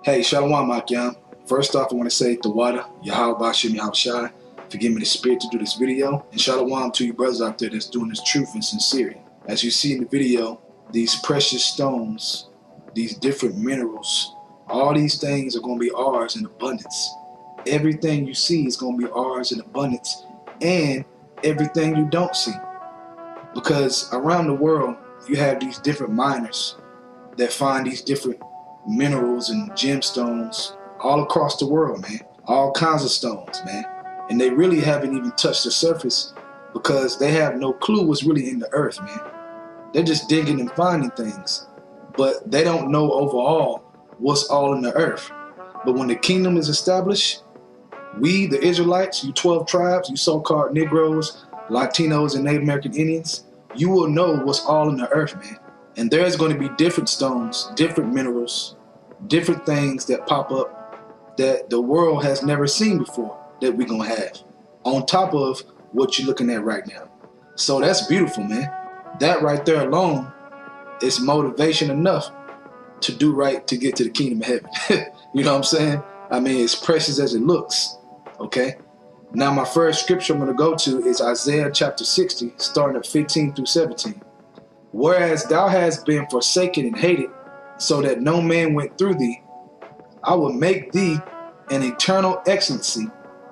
Hey, Shalom, Makyam. First off, I want to say Tawada, Yahweh Bashim Yahushai, for giving me the spirit to do this video. And Shalom to you brothers out there that's doing this truth and sincerity. As you see in the video, these precious stones, these different minerals, all these things are going to be ours in abundance. Everything you see is going to be ours in abundance, and everything you don't see. Because around the world, you have these different miners that find these different minerals and gemstones all across the world, man. All kinds of stones, man. And they really haven't even touched the surface because they have no clue what's really in the earth, man. They're just digging and finding things, but they don't know overall what's all in the earth. But when the kingdom is established, we, the Israelites, you 12 tribes, you so-called Negroes, Latinos, and Native American Indians, you will know what's all in the earth, man. And there's going to be different stones, different minerals, different things that pop up that the world has never seen before that we're going to have on top of what you're looking at right now. So that's beautiful, man. That right there alone is motivation enough to do right to get to the kingdom of heaven. You know what I'm saying? I mean, it's precious as it looks, okay? Now, my first scripture I'm going to go to is Isaiah chapter 60, starting at 15 through 17. Whereas thou hast been forsaken and hated, so that no man went through thee, I will make thee an eternal excellency,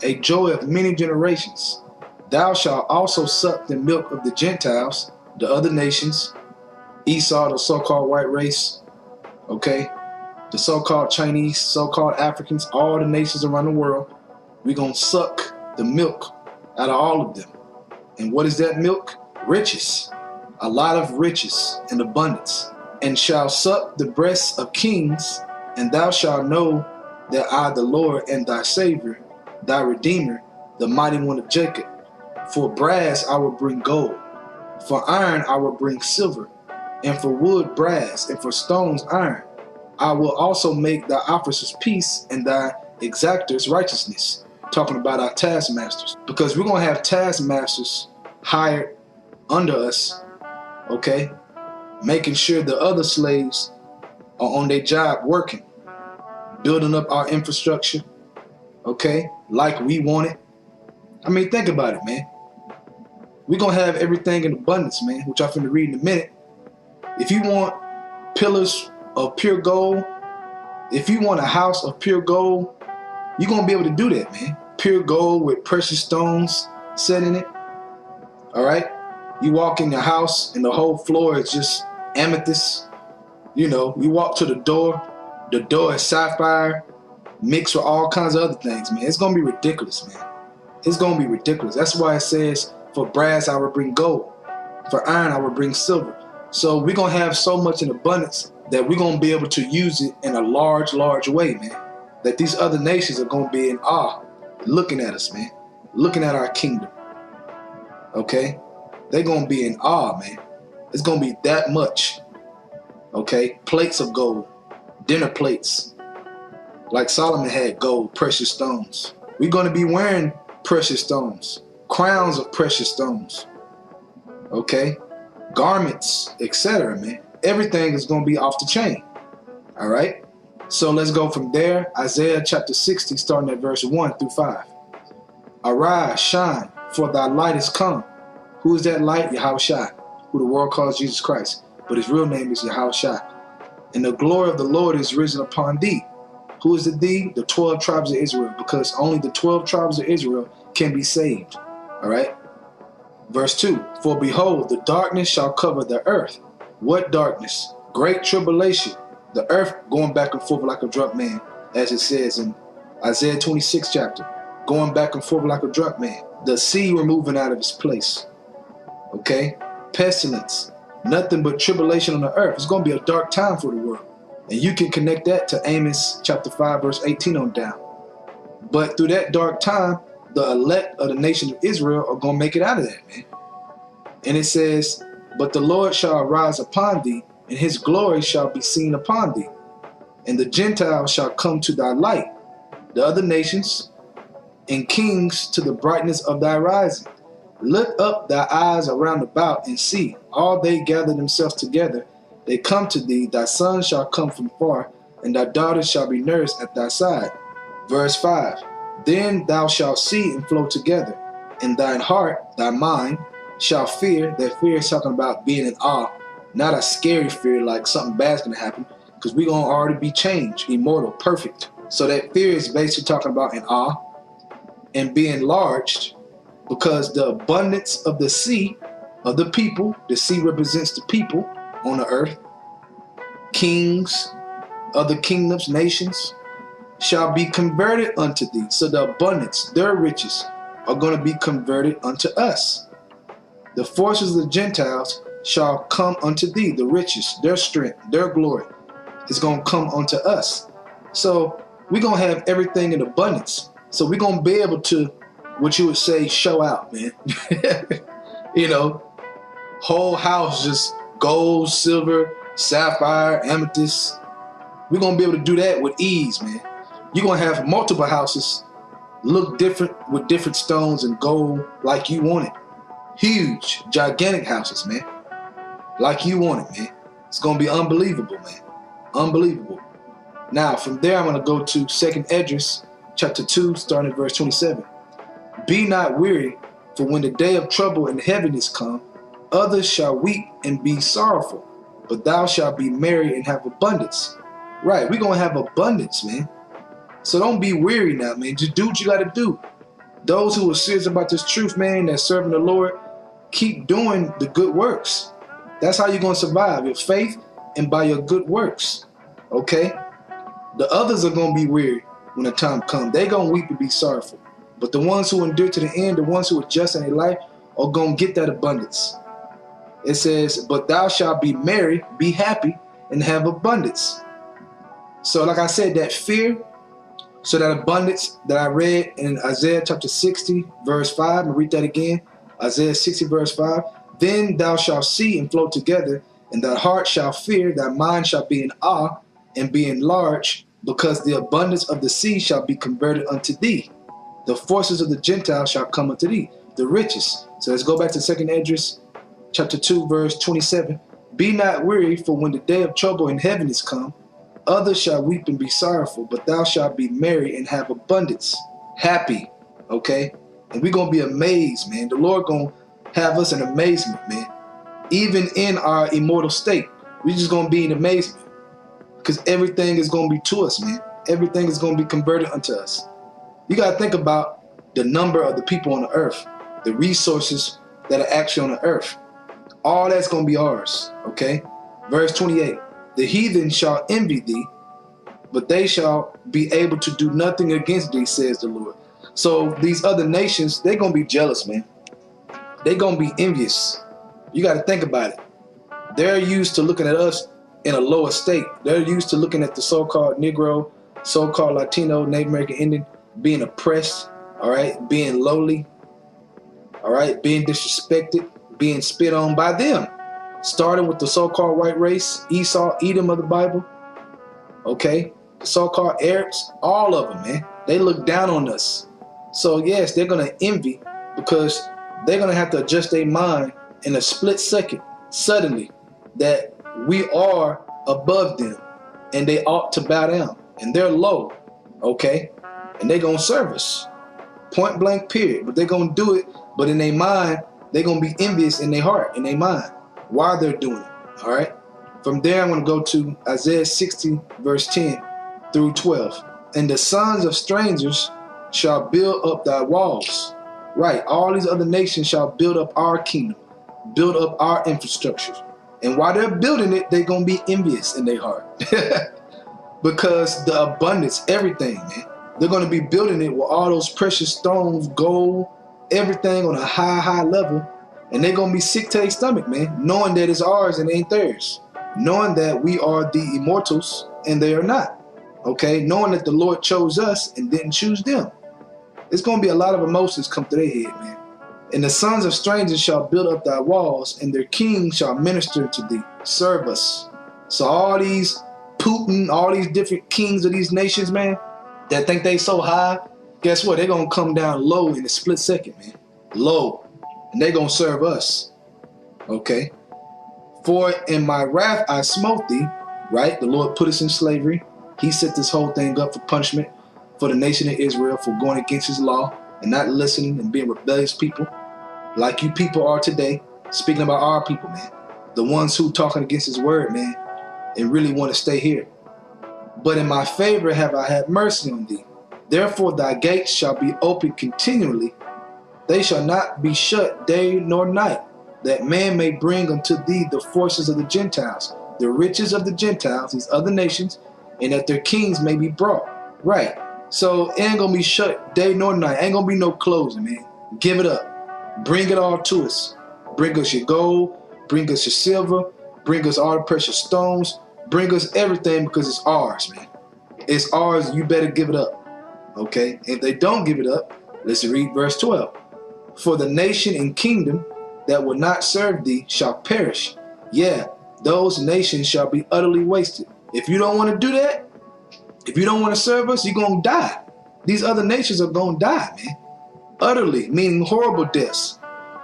a joy of many generations. Thou shalt also suck the milk of the Gentiles, the other nations, Esau, the so-called white race, okay, the so-called Chinese, so-called Africans, all the nations around the world. We're going to suck the milk out of all of them. And what is that milk? Riches. A lot of riches and abundance. And shall suck the breasts of kings, and thou shalt know that I, the Lord, am thy Savior, thy Redeemer, the mighty one of Jacob. For brass I will bring gold, for iron I will bring silver, and for wood brass, and for stones iron. I will also make thy officers peace, and thy exactors righteousness. Talking about our taskmasters, because we're going to have taskmasters hired under us, okay, making sure the other slaves are on their job working, building up our infrastructure, okay, like we want it. I mean, think about it, man. We're going to have everything in abundance, man, which I'm finna read in a minute. If you want pillars of pure gold, if you want a house of pure gold, you're going to be able to do that, man. Pure gold with precious stones set in it, all right? You walk in your house and the whole floor is just amethyst. You know, you walk to the door is sapphire mixed with all kinds of other things, man. It's going to be ridiculous, man. It's going to be ridiculous. That's why it says, for brass I will bring gold, for iron I will bring silver. So we're going to have so much in abundance that we're going to be able to use it in a large, large way, man. That these other nations are going to be in awe looking at us, man. Looking at our kingdom, okay? They're going to be in awe, man. It's going to be that much, okay? Plates of gold, dinner plates. Like Solomon had gold, precious stones. We're going to be wearing precious stones, crowns of precious stones, okay? Garments, etc., man. Everything is going to be off the chain, all right? So let's go from there. Isaiah chapter 60, starting at verse 1 through 5. Arise, shine, for thy light is come. Who is that light? Yahushai, who the world calls Jesus Christ, but his real name is Yahushai. And the glory of the Lord is risen upon thee. Who is the thee? The 12 tribes of Israel, because only the 12 tribes of Israel can be saved. All right? Verse 2, for behold, the darkness shall cover the earth. What darkness? Great tribulation. The earth going back and forth like a drunk man, as it says in Isaiah 26 chapter, going back and forth like a drunk man. The sea were moving out of its place. Okay, pestilence, nothing but tribulation on the earth. It's going to be a dark time for the world. And you can connect that to Amos chapter 5, verse 18 on down. But through that dark time, the elect of the nation of Israel are going to make it out of that, man. And it says, but the Lord shall arise upon thee, and his glory shall be seen upon thee. And the Gentiles shall come to thy light, the other nations, and kings to the brightness of thy rising. Lift up thy eyes around about and see, all they gather themselves together. They come to thee, thy sons shall come from far, and thy daughters shall be nursed at thy side. Verse 5, then thou shalt see and flow together, and thine heart, thy mind, shall fear. That fear is talking about being in awe, not a scary fear like something bad's going to happen, because we're going to already be changed, immortal, perfect. So that fear is basically talking about in awe and be enlarged, because the abundance of the sea, of the people, the sea represents the people on the earth, kings, other kingdoms, nations, shall be converted unto thee. So the abundance, their riches, are going to be converted unto us. The forces of the Gentiles shall come unto thee. The riches, their strength, their glory is going to come unto us. So we're going to have everything in abundance. So we're going to be able to, what you would say, show out, man. You know, whole house just gold, silver, sapphire, amethyst. We're going to be able to do that with ease, man. You're going to have multiple houses look different with different stones and gold like you want it. Huge, gigantic houses, man. Like you want it, man. It's going to be unbelievable, man. Unbelievable. Now, from there, I'm going to go to 2nd Esdras, chapter 2, starting at verse 27. Be not weary, for when the day of trouble and heaviness come, others shall weep and be sorrowful, but thou shalt be merry and have abundance. Right, we're going to have abundance, man. So don't be weary now, man. Just do what you got to do. Those who are serious about this truth, man, that's serving the Lord, keep doing the good works. That's how you're going to survive, your faith and by your good works. Okay? The others are going to be weary when the time comes. They're going to weep and be sorrowful. But the ones who endure to the end, the ones who are just in their life, are going to get that abundance. It says, but thou shalt be merry, be happy, and have abundance. So like I said, that fear, so that abundance that I read in Isaiah chapter 60, verse 5, I'm going to read that again. Isaiah 60, verse 5. Then thou shalt see and flow together, and thy heart shall fear, thy mind shall be in awe, and be enlarged, because the abundance of the sea shall be converted unto thee. The forces of the Gentiles shall come unto thee, the riches. So let's go back to 2nd Esdras, chapter 2, verse 27. Be not weary, for when the day of trouble and heaviness come, others shall weep and be sorrowful, but thou shalt be merry and have abundance. Happy, okay? And we're going to be amazed, man. The Lord going to have us in amazement, man. Even in our immortal state, we're just going to be in amazement, because everything is going to be to us, man. Everything is going to be converted unto us. You got to think about the number of the people on the earth, the resources that are actually on the earth. All that's going to be ours, okay? Verse 28, the heathen shall envy thee, but they shall be able to do nothing against thee, says the Lord. So these other nations, they're going to be jealous, man. They're going to be envious. You got to think about it. They're used to looking at us in a lower state. They're used to looking at the so-called Negro, so-called Latino, Native American Indian, being oppressed, all right, being lowly, all right, being disrespected, being spit on by them, starting with the so-called white race, Esau, Edom of the Bible, okay, the so-called Arabs, all of them, man, they look down on us. So yes, they're going to envy, because they're going to have to adjust their mind in a split second, suddenly, that we are above them and they ought to bow down, and they're low, okay? And they're going to serve us, point blank, period. But they're going to do it, but in their mind, they're going to be envious in their heart, in their mind, while they're doing it, all right? From there, I'm going to go to Isaiah 60, verse 10 through 12. And the sons of strangers shall build up thy walls. Right, all these other nations shall build up our kingdom, build up our infrastructure. And while they're building it, they're going to be envious in their heart. Because the abundance, everything, man. They're going to be building it with all those precious stones, gold, everything on a high, high level. And they're going to be sick to their stomach, man, knowing that it's ours and it ain't theirs. Knowing that we are the immortals and they are not. Okay, knowing that the Lord chose us and didn't choose them. It's going to be a lot of emotions come to their head, man. And the sons of strangers shall build up thy walls, and their kings shall minister to thee, serve us. So all these Putin, all these different kings of these nations, man, that think they so high, guess what? They're going to come down low in a split second, man. Low. And they're going to serve us. Okay? For in my wrath I smote thee, right? The Lord put us in slavery. He set this whole thing up for punishment for the nation of Israel for going against his law and not listening and being rebellious people, like you people are today. Speaking about our people, man, the ones who talking against his word, man, and really want to stay here. But in my favor have I had mercy on thee. Therefore thy gates shall be open continually. They shall not be shut day nor night, that man may bring unto thee the forces of the Gentiles, the riches of the Gentiles, these other nations, and that their kings may be brought. Right. So it ain't gonna be shut day nor night. Ain't gonna be no closing, man. Give it up. Bring it all to us. Bring us your gold. Bring us your silver. Bring us all the precious stones. Bring us everything, because it's ours, man. It's ours. You better give it up. Okay? If they don't give it up, let's read verse 12. For the nation and kingdom that will not serve thee shall perish. Yeah, those nations shall be utterly wasted. If you don't want to do that, if you don't want to serve us, you're going to die. These other nations are going to die, man. Utterly, meaning horrible deaths.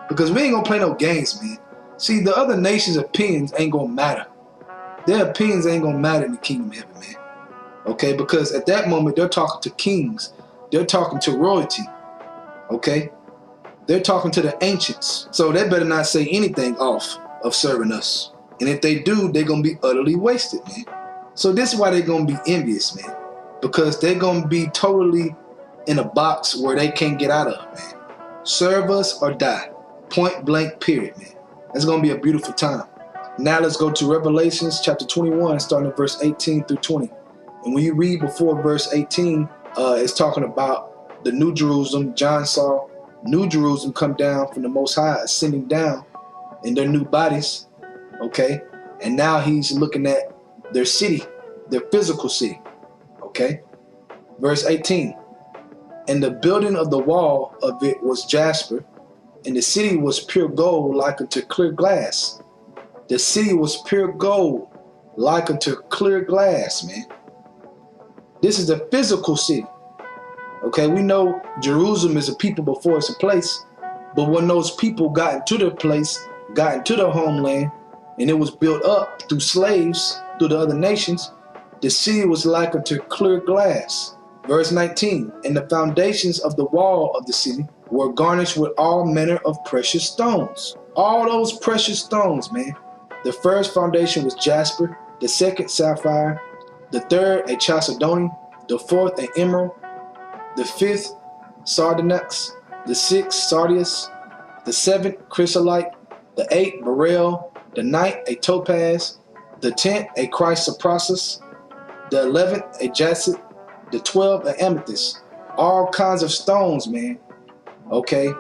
Because we ain't going to play no games, man. See, the other nations' opinions ain't going to matter. Their opinions ain't going to matter in the kingdom of heaven, man. Okay, because at that moment, they're talking to kings. They're talking to royalty. Okay? They're talking to the ancients. So they better not say anything off of serving us. And if they do, they're going to be utterly wasted, man. So this is why they're going to be envious, man. Because they're going to be totally in a box where they can't get out of, man. Serve us or die. Point blank, period, man. It's going to be a beautiful time. Now let's go to Revelations chapter 21, starting at verse 18 through 20. And when you read before verse 18, it's talking about the New Jerusalem. John saw New Jerusalem come down from the Most High, ascending down in their new bodies. Okay? And now he's looking at their city, their physical city. Okay? Verse 18. And the building of the wall of it was jasper, and the city was pure gold like unto clear glass. The city was pure gold like unto clear glass, man. This is the physical city. Okay, we know Jerusalem is a people before it's a place. But when those people got into their place, got into their homeland, and it was built up through slaves, through the other nations, the city was like unto clear glass. Verse 19, and the foundations of the wall of the city were garnished with all manner of precious stones. All those precious stones, man. The first foundation was jasper, the second sapphire, the third a chalcedony, the fourth an emerald, the fifth sardonyx, the sixth sardius, the seventh chrysolite, the eighth beryl, the ninth a topaz, the 10th a chrysoprasus, the 11th a jacinth, the 12th an amethyst. All kinds of stones, man. Okay,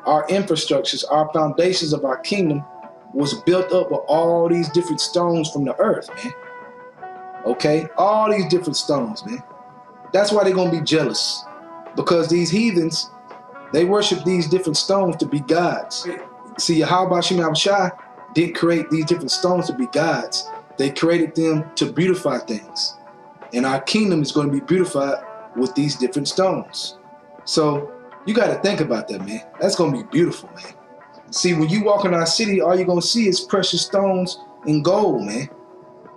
our infrastructures, our foundations of our kingdom was built up with all these different stones from the earth, man. Okay, all these different stones, man. That's why they're gonna be jealous, because these heathens, they worship these different stones to be gods. See, Yahweh Shai didn't create these different stones to be gods. They created them to beautify things, and our kingdom is going to be beautified with these different stones. So you got to think about that, man. That's going to be beautiful, man. See, when you walk in our city, all you're going to see is precious stones and gold, man.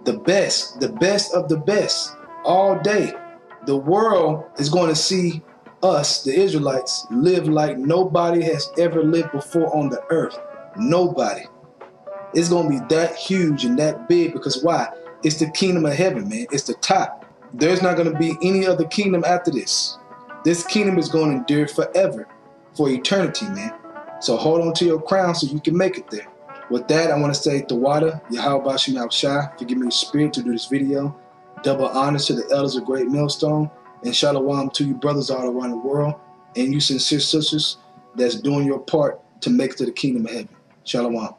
The best of the best, all day. The world is going to see us, the Israelites, live like nobody has ever lived before on the earth. Nobody. It's going to be that huge and that big, because why? It's the kingdom of heaven, man. It's the top. There's not going to be any other kingdom after this. This kingdom is going to endure forever, for eternity, man. So hold on to your crown so you can make it there. With that, I want to say Tawada, Yahweh Shai, for giving me the spirit to do this video. Double honors to the elders of Great Millstone, and shalom to you brothers all around the world, and you sincere sisters that's doing your part to make it to the kingdom of heaven. Shalom.